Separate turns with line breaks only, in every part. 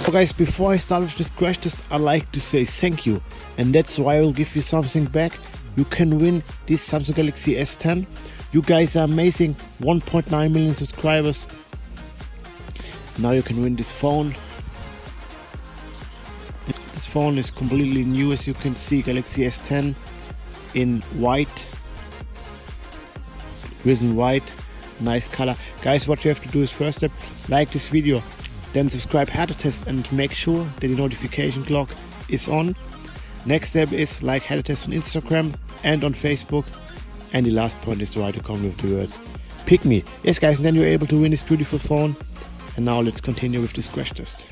So guys, before I start with this crash test, I'd like to say thank you, and that's why I will give you something back. You can win this Samsung Galaxy S10. You guys are amazing, 1.9 million subscribers. Now you can win this phone. This phone is completely new, as you can see, Galaxy S10 in white, Prism white, nice color. Guys, what you have to do is, first step, like this video, then subscribe Wirte Test and make sure that the notification clock is on. Next step is like Wirte Test on Instagram and on Facebook. And the last point is to write a comment with the words "pick me." Yes guys, and then you're able to win this beautiful phone. And now let's continue with this crash test.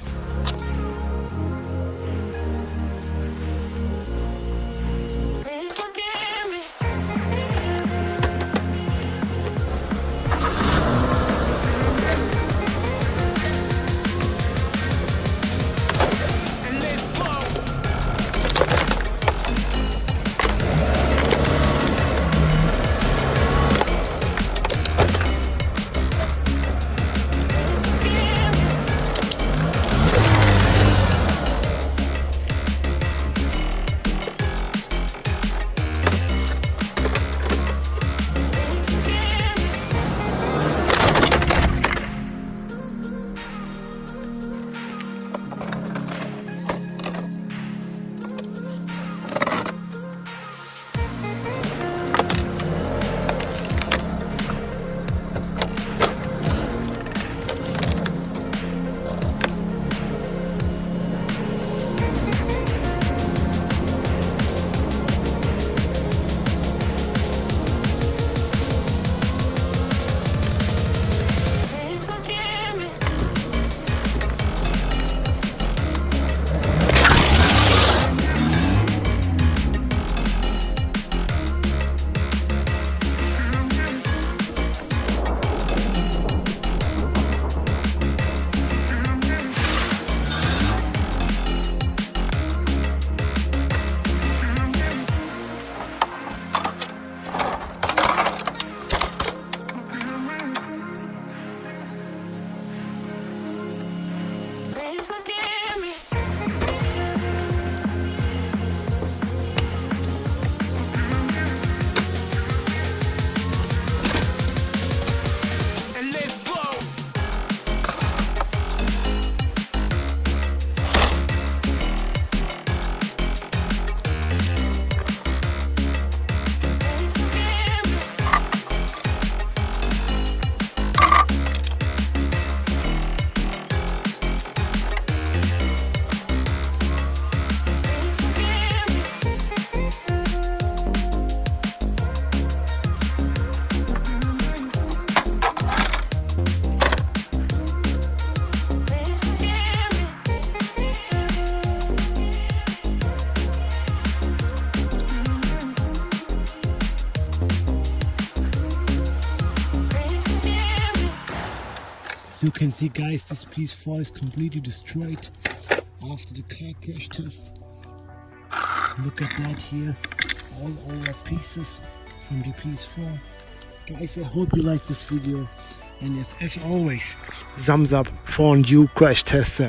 So you can see guys, this PS4 is completely destroyed after the car crash test. Look at that here, all over pieces from the PS4. Guys, I hope you like this video, and yes, as always, thumbs up for a new crash test.